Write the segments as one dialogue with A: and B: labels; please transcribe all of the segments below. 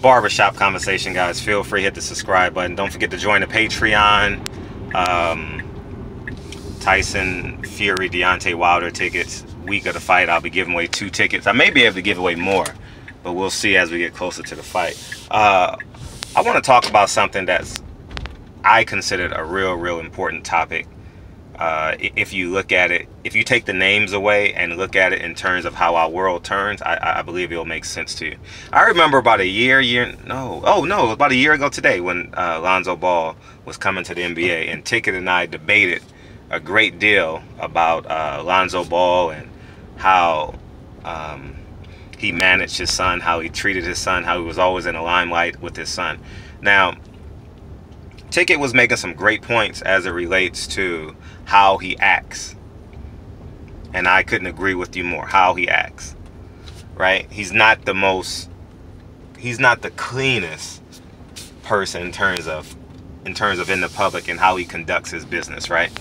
A: barbershop conversation, guys. Feel free to hit the subscribe button. Don't forget to join the Patreon. Tyson Fury, Deontay Wilder tickets. Week of the fight, I'll be giving away 2 tickets. I may be able to give away more, but we'll see as we get closer to the fight. I want to talk about something that's I considered a real important topic. If you look at it, if you take the names away and look at it in terms of how our world turns, I believe it'll make sense to you. I remember about about a year ago today when Lonzo Ball was coming to the NBA, and Ticket and I debated a great deal about Lonzo Ball and how he managed his son, how he treated his son, how he was always in the limelight with his son. Now, Ticket was making some great points as it relates to how he acts. And I couldn't agree with you more. How he acts. Right? He's not the cleanest person in terms of in the public and how he conducts his business, right?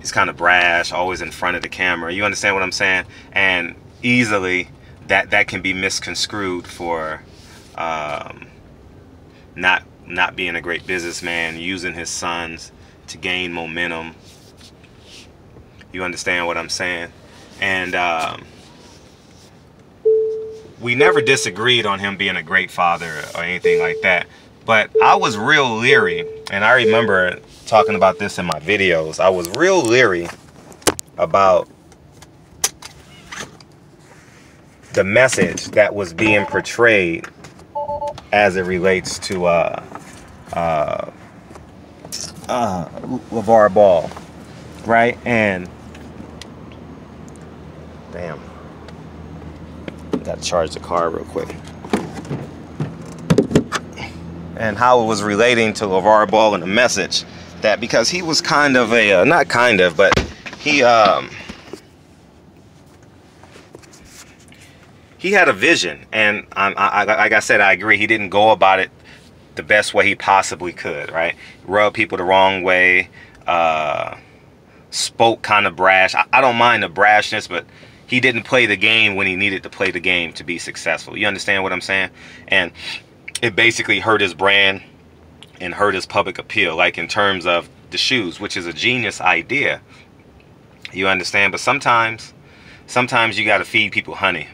A: He's kind of brash, always in front of the camera. You understand what I'm saying? And easily that can be misconstrued for not being a great businessman, using his sons to gain momentum. You understand what I'm saying? And we never disagreed on him being a great father or anything like that. But I was real leery, and I remember talking about this in my videos. I was real leery about the message that was being portrayed as it relates to LaVar Ball, right? And damn, got to charge the car real quick. And how it was relating to LaVar Ball and the message that, because he was kind of a not kind of, but he had a vision, and like I said, I agree. He didn't go about it the best way he possibly could, right? Rubbed people the wrong way, spoke kind of brash. I don't mind the brashness, but he didn't play the game when he needed to play the game to be successful. You understand what I'm saying? And it basically hurt his brand and hurt his public appeal, like in terms of the shoes, which is a genius idea. You understand? But sometimes you got to feed people honey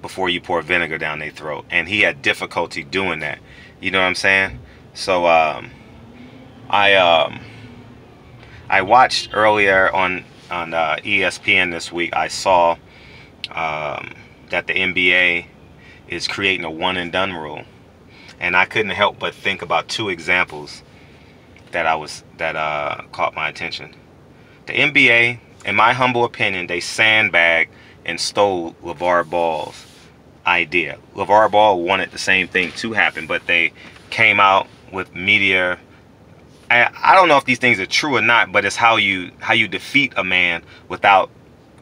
A: before you pour vinegar down their throat, and he had difficulty doing that. You know what I'm saying? So I watched earlier on ESPN this week. I saw that the NBA is creating a one and done rule, and I couldn't help but think about 2 examples that caught my attention. The NBA, in my humble opinion, they sandbagged and stole LaVar Ball's idea. LaVar Ball wanted the same thing to happen, but they came out with media. I don't know if these things are true or not, but it's how you defeat a man without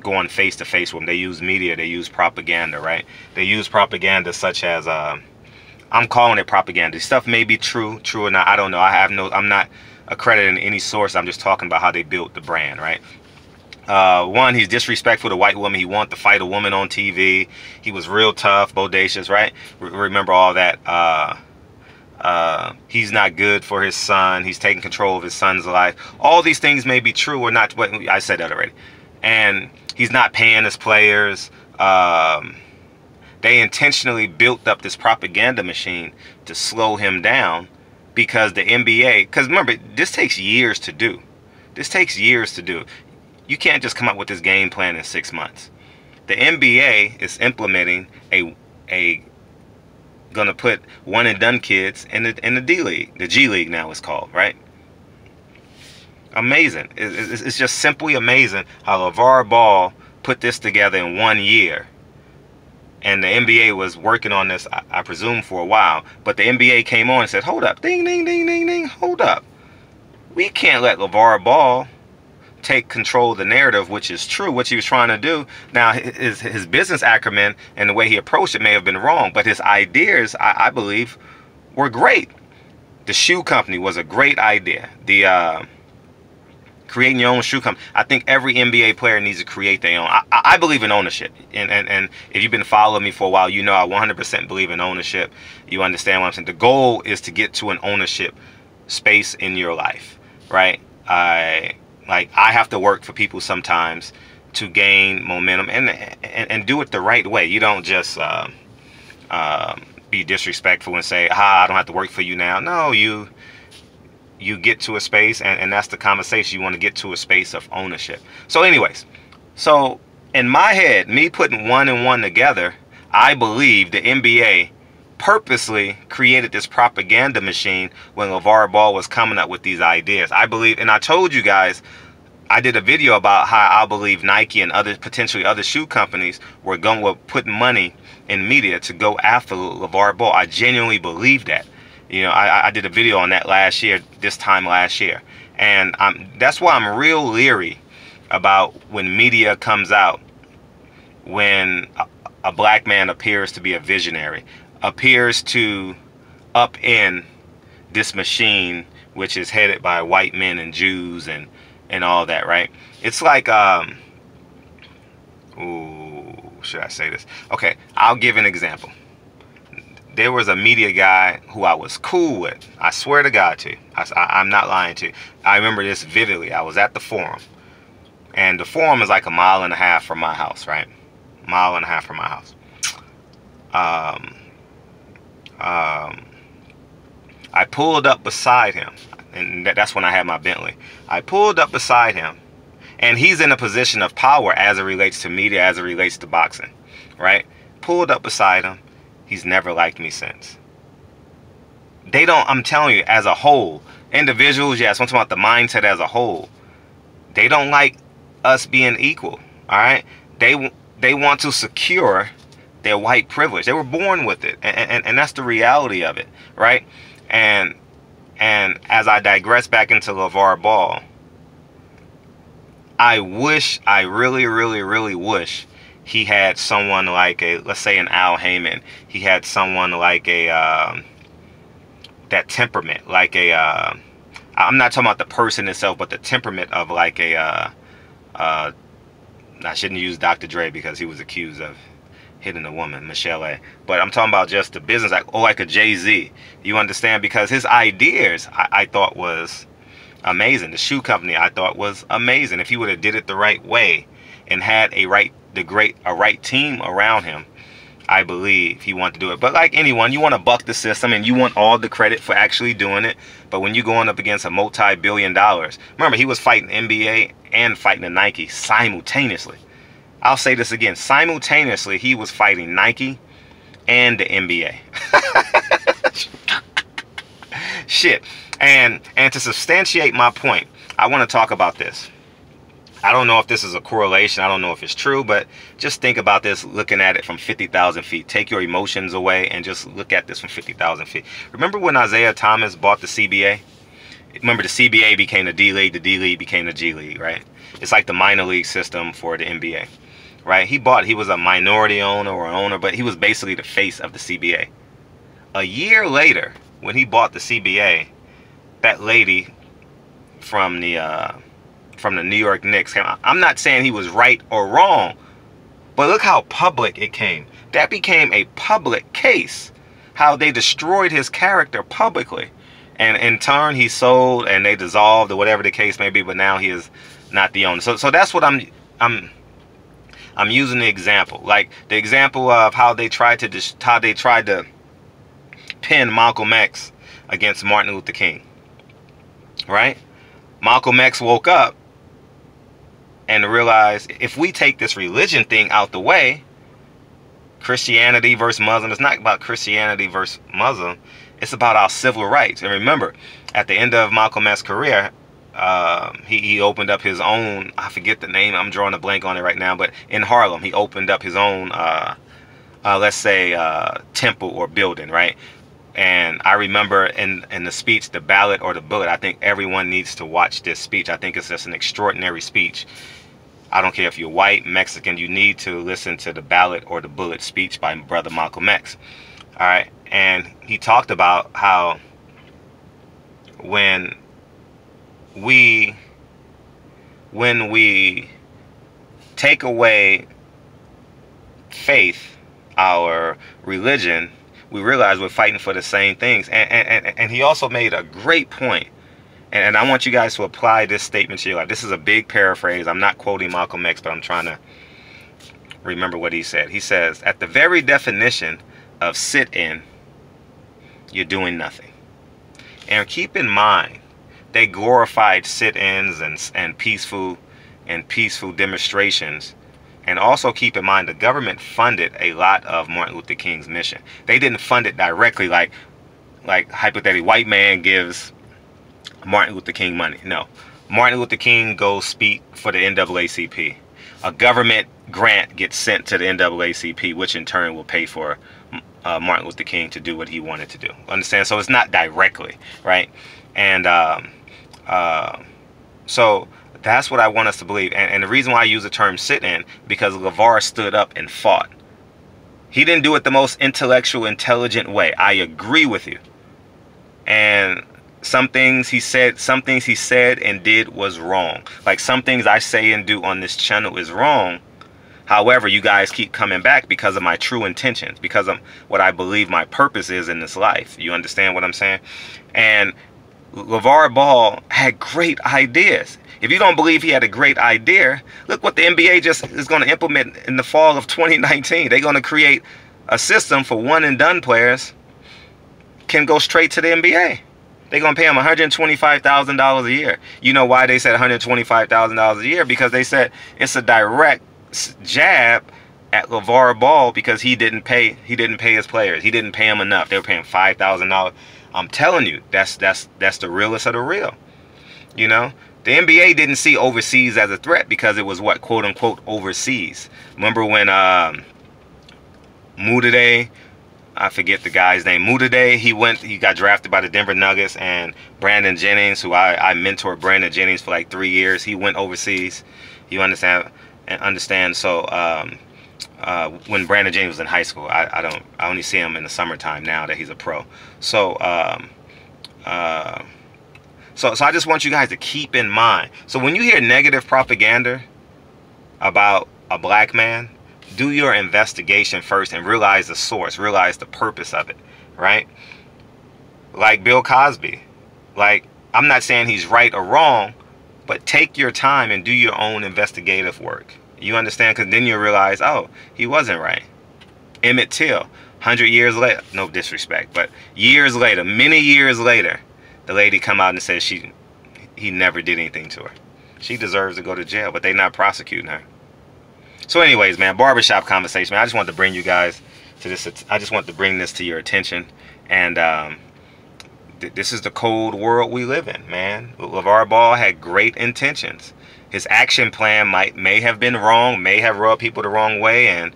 A: going face to face with him. They use media, they use propaganda, right? They use propaganda such as I'm calling it propaganda. This stuff may be true or not. I don't know. I'm not accrediting any source. I'm just talking about how they built the brand, right? One, he's disrespectful to white women. He wanted to fight a woman on TV. He was real tough, bodacious, right? Remember all that. He's not good for his son. He's taking control of his son's life. All these things may be true or not, but I said that already. And he's not paying his players. They intentionally built up this propaganda machine to slow him down, because the NBA, because remember, this takes years to do. This takes years to do. You can't just come up with this game plan in 6 months. The NBA is implementing gonna put one and done kids in the D League. The G League now is called, right? Amazing. It's just simply amazing how LaVar Ball put this together in 1 year. And the NBA was working on this, I presume, for a while. But the NBA came on and said, hold up, ding, ding, ding, ding, ding, hold up. We can't let LaVar Ball take control of the narrative, which is true, what he was trying to do. Now, his business acumen and the way he approached it may have been wrong, but his ideas, I believe, were great. The shoe company was a great idea. The Creating your own shoe company. I think every NBA player needs to create their own. I believe in ownership. And if you've been following me for a while, you know I 100% believe in ownership. You understand what I'm saying? The goal is to get to an ownership space in your life, right? I have to work for people sometimes to gain momentum and do it the right way. You don't just be disrespectful and say, I don't have to work for you now. No, you get to a space, and that's the conversation. You want to get to a space of ownership. So anyways, so in my head, me putting one and one together, I believe the NBA purposely created this propaganda machine when LeVar Ball was coming up with these ideas. I believe, and I told you guys, I did a video about how I believe Nike and potentially other shoe companies were putting money in media to go after LeVar Ball. I genuinely believe that. You know, I did a video on that this time last year. And that's why I'm real leery about when media comes out, when a black man appears to be a visionary, appears to upend this machine, which is headed by white men and Jews and all that, right? It's like, ooh, should I say this? Okay, I'll give an example. There was a media guy who I was cool with. I swear to God to you. I'm not lying to you. I remember this vividly. I was at the Forum. And the Forum is like 1.5 miles from my house, right? 1.5 miles from my house. I pulled up beside him. And that's when I had my Bentley. I pulled up beside him. And he's in a position of power as it relates to media, as it relates to boxing, right? Pulled up beside him. He's never liked me since. They don't, I'm telling you, as a whole, individuals, yes, I'm talking about the mindset as a whole. They don't like us being equal, all right? They want to secure their white privilege. They were born with it, and that's the reality of it, right? And as I digress back into LeVar Ball, I really, really, really wish he had someone like let's say an Al Heyman. He had someone like that temperament, like I'm not talking about the person itself, but the temperament of like I shouldn't use Dr. Dre because he was accused of hitting a woman, Michelle A. But I'm talking about just the business, like a Jay-Z. You understand? Because his ideas I thought was amazing. The shoe company I thought was amazing. If he would have did it the right way and had a right team around him, I believe he wanted to do it. But like anyone, you want to buck the system and you want all the credit for actually doing it. But when you're going up against a multi-billion-dollars, remember he was fighting NBA and fighting the Nike simultaneously. I'll say this again, simultaneously he was fighting Nike and the NBA. Shit. And to substantiate my point, I want to talk about this. I don't know if this is a correlation. I don't know if it's true, but just think about this looking at it from 50,000 feet. Take your emotions away and just look at this from 50,000 feet. Remember when Isaiah Thomas bought the CBA? Remember the CBA became the D-League, the D-League became the G-League, right? It's like the minor league system for the NBA, right? He was a minority owner or an owner, but he was basically the face of the CBA. A year later, when he bought the CBA, that lady from the New York Knicks came out. I'm not saying he was right or wrong, but look how public it came. That became a public case. How they destroyed his character publicly. And in turn, he sold and they dissolved or whatever the case may be, but now he is not the owner. So that's what I'm using the example. Like the example of how they tried to pin Malcolm X against Martin Luther King. Right? Malcolm X woke up and realized if we take this religion thing out the way, Christianity versus Muslim, it's not about Christianity versus Muslim, it's about our civil rights. And remember, at the end of Malcolm X's career, he opened up his own, I forget the name, I'm drawing a blank on it right now, but in Harlem, he opened up his own, let's say, temple or building, right? And I remember in the speech, The Ballot or the Bullet, I think everyone needs to watch this speech. I think it's just an extraordinary speech. I don't care if you're white, Mexican, you need to listen to The Ballot or the Bullet speech by Brother Malcolm X. All right. And he talked about how when we when we take away faith, our religion, we realize we're fighting for the same things. And he also made a great point. And I want you guys to apply this statement to your life. This is a big paraphrase. I'm not quoting Malcolm X, but I'm trying to remember what he said. He says, at the very definition of sit-in, you're doing nothing. And keep in mind, they glorified sit-ins and peaceful demonstrations. And also keep in mind, the government funded a lot of Martin Luther King's mission. They didn't fund it directly, like hypothetically, white man gives Martin Luther King money. No, Martin Luther King goes speak for the NAACP. A government grant gets sent to the NAACP, which in turn will pay for Martin Luther King to do what he wanted to do. Understand? So it's not directly, right? And so that's what I want us to believe. And the reason why I use the term sit-in, because Lavar stood up and fought. He didn't do it the most intellectual, intelligent way. I agree with you. And some things he said and did was wrong. Like some things I say and do on this channel is wrong. However, you guys keep coming back because of my true intentions, because of what I believe my purpose is in this life. You understand what I'm saying? And LeVar Ball had great ideas. If you don't believe he had a great idea, look what the NBA just is going to implement in the fall of 2019. They're going to create a system for one and done players can go straight to the NBA. They're going to pay them $125,000 a year. You know why they said $125,000 a year? Because they said it's a direct jab at LeVar Ball because he didn't pay his players. He didn't pay them enough. They were paying $5,000. I'm telling you, that's the realest of the real. You know, the NBA didn't see overseas as a threat because it was what, quote unquote, overseas. Remember when Mudiay, I forget the guy's name, Mudiay, he got drafted by the Denver Nuggets, and Brandon Jennings, who I mentored Brandon Jennings for like 3 years, he went overseas. You understand? So when Brandon Jennings was in high school, I only see him in the summertime now that he's a pro. So I just want you guys to keep in mind. So when you hear negative propaganda about a black man, do your investigation first and realize the source, realize the purpose of it, right? Like Bill Cosby. Like, I'm not saying he's right or wrong, but take your time and do your own investigative work. You understand? Because then you realize, oh, he wasn't right. Emmett Till, 100 years later, no disrespect, but years later, many years later, the lady come out and says he never did anything to her. She deserves to go to jail, but they not prosecuting her. So anyways, man, barbershop conversation, man. I just wanted to bring you guys to this. I just want to bring this to your attention. And this is the cold world we live in, man. LeVar Ball had great intentions. His action plan may have been wrong, may have rubbed people the wrong way, and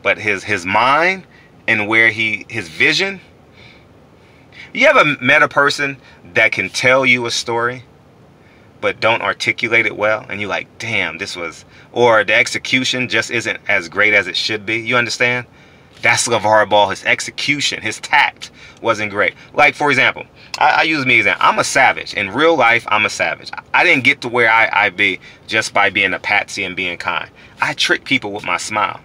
A: but his mind and his vision. You ever met a person that can tell you a story but don't articulate it well, and you're like, damn, or the execution just isn't as great as it should be? You understand? That's LeVar Ball. His execution, his tact wasn't great. Like, for example, I use me as an example. I'm a savage. In real life, I'm a savage. I didn't get to where I be just by being a patsy and being kind. I trick people with my smile.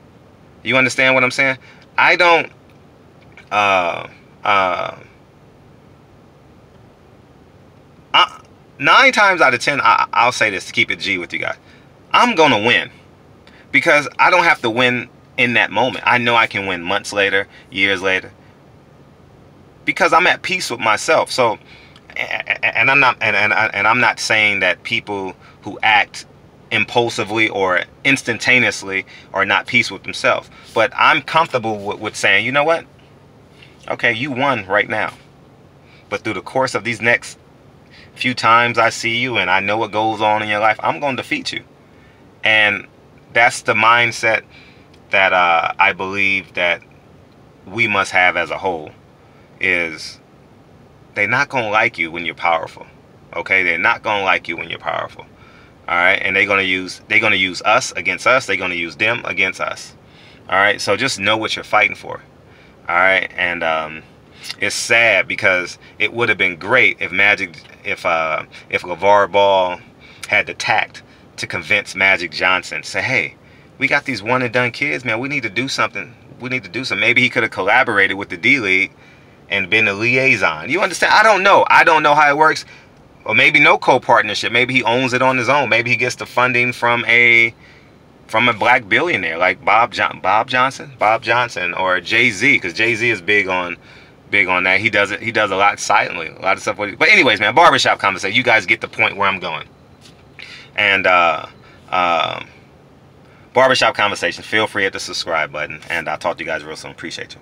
A: You understand what I'm saying? I don't 9 times out of 10, I'll say this to keep it G with you guys. I'm going to win because I don't have to win in that moment. I know I can win months later, years later, because I'm at peace with myself. So, and I'm not saying that people who act impulsively or instantaneously are not peace with themselves. But I'm comfortable with saying, you know what? Okay, you won right now. But through the course of these next few times I see you and I know what goes on in your life, I'm going to defeat you. And that's the mindset that I believe that we must have as a whole. Is they're not going to like you when you're powerful. Okay? They're not going to like you when you're powerful. All right? And they're going to use us against us. They're going to use them against us. All right? So just know what you're fighting for. All right? And it's sad because it would have been great if LeVar Ball had the tact to convince Magic Johnson, say, hey, we got these one and done kids, man. We need to do something. We need to do something. Maybe he could have collaborated with the D-League and been a liaison. You understand? I don't know. I don't know how it works. Or maybe no co-partnership. Maybe he owns it on his own. Maybe he gets the funding from a black billionaire like Bob Johnson, or Jay-Z, because Jay-Z is big on that. He does a lot silently, a lot of stuff. But anyways, man, barbershop conversation. You guys get the point where I'm going. And barbershop conversation. Feel free at the subscribe button, and I'll talk to you guys real soon. Appreciate you.